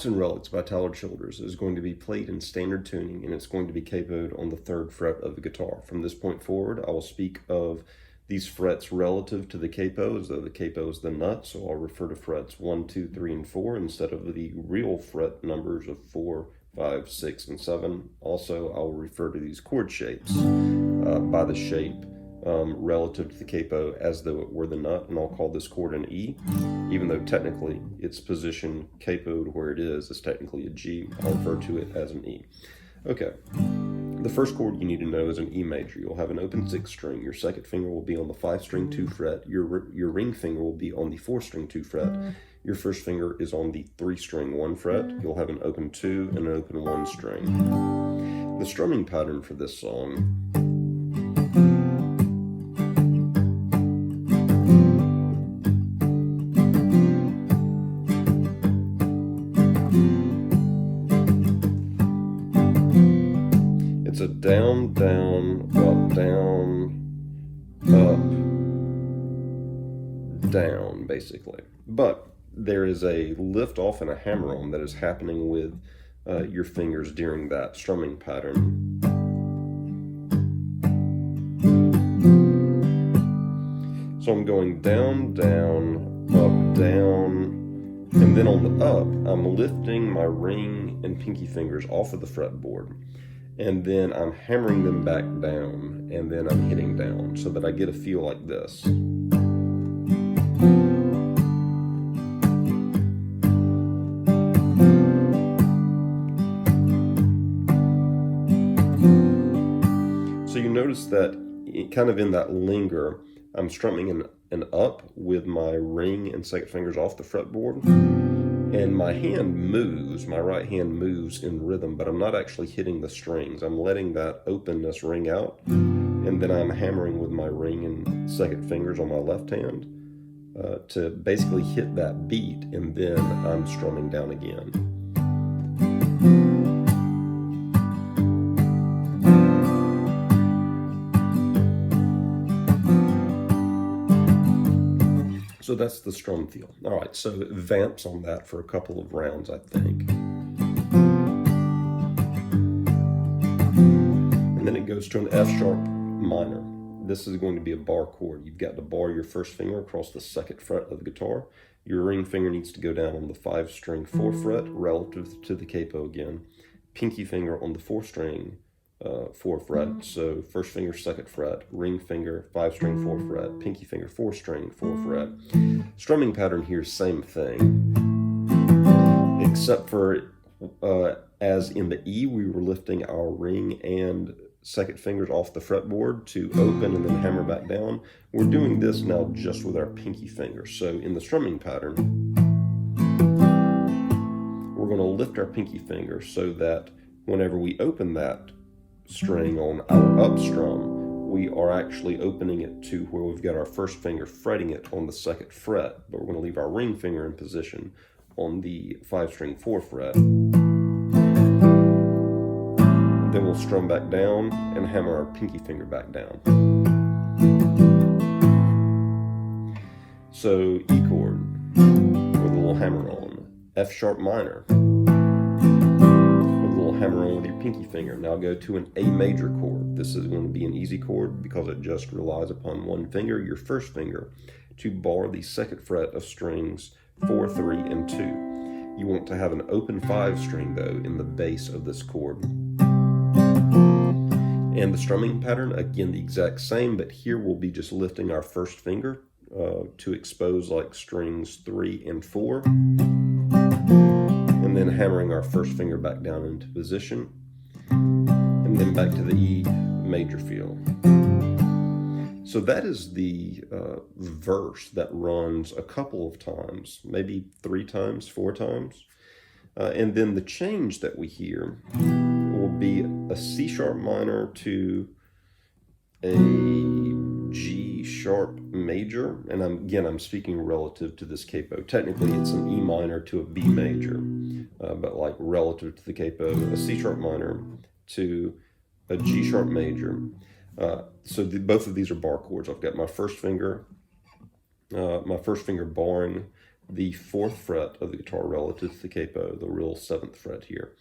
Rocks and Relics by Childers is going to be played in standard tuning, and it's going to be capoed on the 3rd fret of the guitar. From this point forward, I will speak of these frets relative to the capo as though the capo is the nut, so I'll refer to frets 1, 2, 3, and 4 instead of the real fret numbers of 4, 5, 6, and 7. Also, I'll refer to these chord shapes by the shape relative to the capo as though it were the nut, and I'll call this chord an E, even though technically its position capoed where it is technically a G. I'll refer to it as an E. Okay, the first chord you need to know is an E major. You'll have an open 6th string. Your second finger will be on the 5 string 2 fret. Your ring finger will be on the 4 string 2 fret. Your first finger is on the 3 string 1 fret. You'll have an open 2 and an open 1 string. The strumming pattern for this song it's a down, down, up, down, basically. But there is a lift off and a hammer on that is happening with your fingers during that strumming pattern. So I'm going down, down, up, down, and then on the up, I'm lifting my ring and pinky fingers off of the fretboard, and then I'm hammering them back down, and then I'm hitting down so that I get a feel like this. So you notice that kind of in that linger, I'm strumming an up with my ring and second fingers off the fretboard, and my hand moves, my right hand moves in rhythm, but I'm not actually hitting the strings. I'm letting that openness ring out, and then I'm hammering with my ring and second fingers on my left hand to basically hit that beat, and then I'm strumming down again. So that's the strum feel. All right, so it vamps on that for a couple of rounds, I think. And then it goes to an F sharp minor. This is going to be a bar chord. You've got to bar your first finger across the 2nd fret of the guitar. Your ring finger needs to go down on the 5 string 4 fret relative to the capo again. Pinky finger on the 4 string 4 fret, so first finger 2nd fret, ring finger 5 string 4 fret, pinky finger 4 string 4 fret. Strumming pattern here, same thing, except for as in the E, we were lifting our ring and second fingers off the fretboard to open and then hammer back down. We're doing this now just with our pinky finger. So in the strumming pattern, we're going to lift our pinky finger so that whenever we open that string on our up strum, we are actually opening it to where we've got our first finger fretting it on the 2nd fret, but we're going to leave our ring finger in position on the 5 string 4 fret. Then we'll strum back down and hammer our pinky finger back down. So E chord with a little hammer on, F sharp minor, hammer on with your pinky finger. Now go to an A major chord. This is going to be an easy chord because it just relies upon one finger, your first finger, to bar the 2nd fret of strings 4, 3, and 2. You want to have an open 5 string though in the bass of this chord. And the strumming pattern, again the exact same, but here we'll be just lifting our first finger to expose like strings 3 and 4. And then hammering our first finger back down into position, and then back to the E major feel. So that is the verse that runs a couple of times, maybe 3 times, 4 times. And then the change that we hear will be a C sharp minor to a G sharp major, and I'm speaking relative to this capo. Technically it's an E minor to a B major, but like relative to the capo, a C sharp minor to a G sharp major. So both of these are bar chords. I've got my first finger barring the 4th fret of the guitar relative to the capo, the real 7th fret here.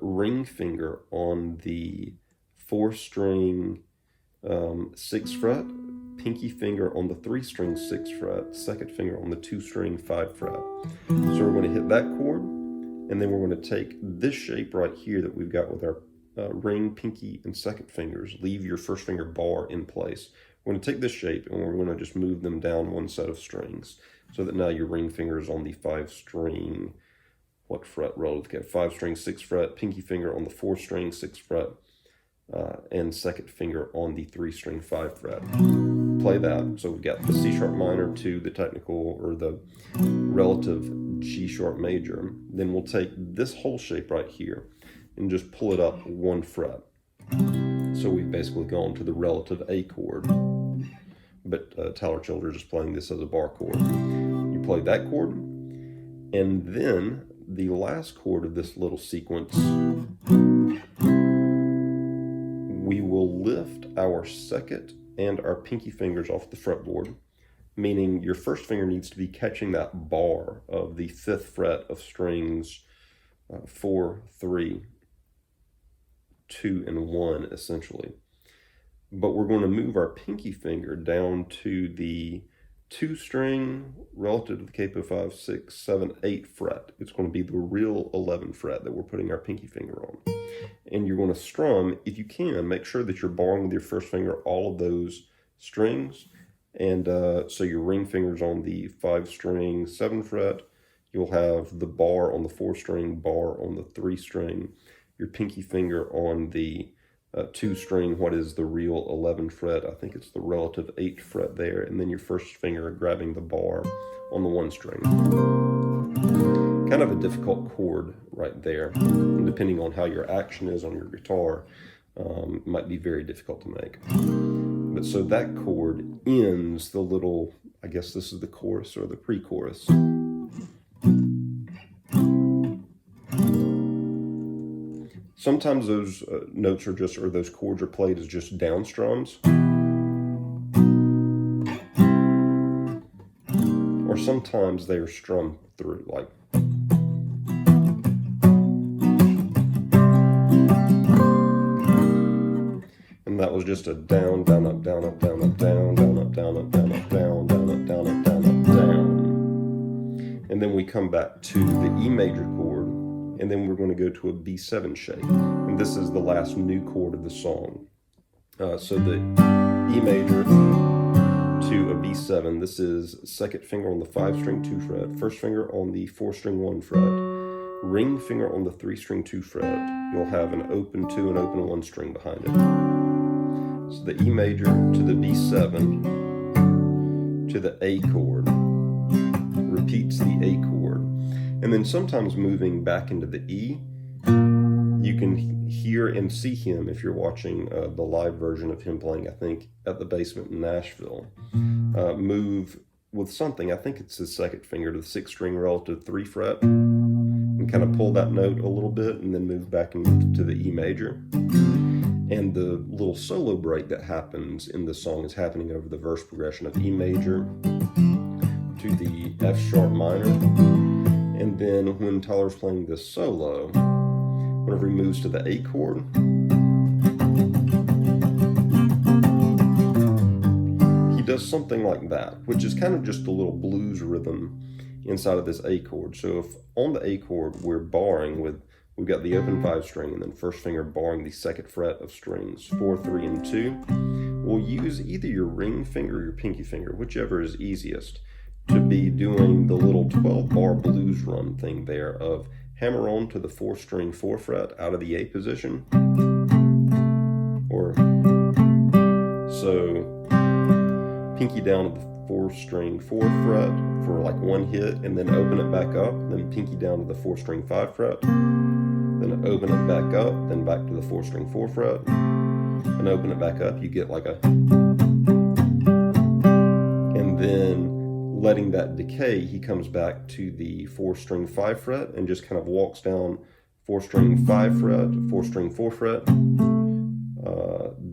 Ring finger on the 4-string 6th fret, pinky finger on the 3-string 6th fret, 2nd finger on the 2-string 5th fret. So we're going to hit that chord, and then we're going to take this shape right here that we've got with our ring, pinky, and 2nd fingers. Leave your 1st finger bar in place. We're going to take this shape, and we're going to just move them down one set of strings, so that now your ring finger is on the 5-string, what fret relative to 5-string 6th fret, pinky finger on the 4-string 6th fret, and 2nd finger on the 3-string 5th fret. Play that. So we've got the C sharp minor to the technical or the relative G sharp major. Then we'll take this whole shape right here and just pull it up 1 fret. So we've basically gone to the relative A chord. But Tyler Childers is playing this as a bar chord. You play that chord, and then the last chord of this little sequence, we will lift our 2nd and our pinky fingers off the fretboard, meaning your 1st finger needs to be catching that bar of the 5th fret of strings 4, 3, 2, and 1, essentially. But we're going to move our pinky finger down to the 2-string relative to the capo 5, 6, 7, 8 fret. It's going to be the real 11th fret that we're putting our pinky finger on. And you're going to strum, if you can, make sure that you're barring with your 1st finger all of those strings. And so your ring finger's on the 5-string 7th fret. You'll have the bar on the 4-string, bar on the 3-string, your pinky finger on the 2-string, what is the real 11th fret. I think it's the relative 8th fret there, and then your 1st finger grabbing the bar on the 1-string. Kind of a difficult chord right there, and depending on how your action is on your guitar, it might be very difficult to make. But so that chord ends the little, I guess this is the chorus or the pre-chorus. Sometimes those notes are just, or those chords are played as just down strums. Or sometimes they are strummed through, like. And that was just a down, down, up, down, up, down, up, down, down, up, down, up, down, up, down, down, up, down, up, down, up, down. And then we come back to the E major chord, and then we're going to go to a B7 shape. And this is the last new chord of the song. So the E major to a B7, this is 2nd finger on the 5-string 2 fret, 1st finger on the 4-string 1 fret, ring finger on the 3-string 2 fret. You'll have an open 2 and open 1 string behind it. So the E major to the B7 to the A chord, repeats the A chord. And then sometimes moving back into the E, you can hear and see him if you're watching the live version of him playing, I think, at the Basement in Nashville. Move with something, I think it's his 2nd finger to the 6th-string relative 3 fret, and kind of pull that note a little bit, and then move back into the E major. And the little solo break that happens in the song is happening over the verse progression of E major to the F sharp minor. And then when Tyler's playing this solo, whenever he moves to the A chord, he does something like that, which is kind of just a little blues rhythm inside of this A chord. So if on the A chord we're barring with, we've got the open 5-string and then 1st finger barring the 2nd fret of strings 4, 3, and 2, we'll use either your ring finger or your pinky finger, whichever is easiest, to be doing the little 12-bar blues run thing there of hammer on to the 4-string 4 fret out of the A position, or so pinky down to the 4-string 4 fret for like 1 hit, and then open it back up, then pinky down to the 4-string 5 fret, then open it back up, then back to the 4-string 4 fret, and open it back up. You get like a, and then letting that decay, he comes back to the 4-string 5 fret and just kind of walks down 4-string 5 fret, 4-string 4 fret,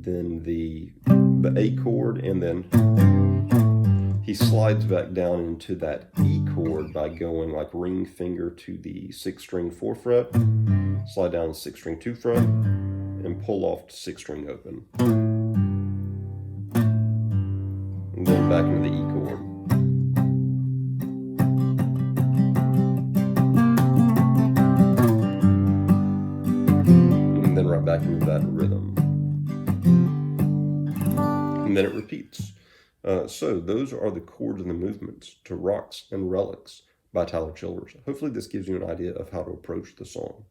then the A chord, and then He slides back down into that E chord by going like ring finger to the 6th string 4th fret, slide down the 6th string 2th fret, and pull off to 6th string open. And then back into the E chord. And then right back into that rhythm. And then it repeats. So those are the chords and the movements to Rocks and Relics by Tyler Childers. Hopefully this gives you an idea of how to approach the song.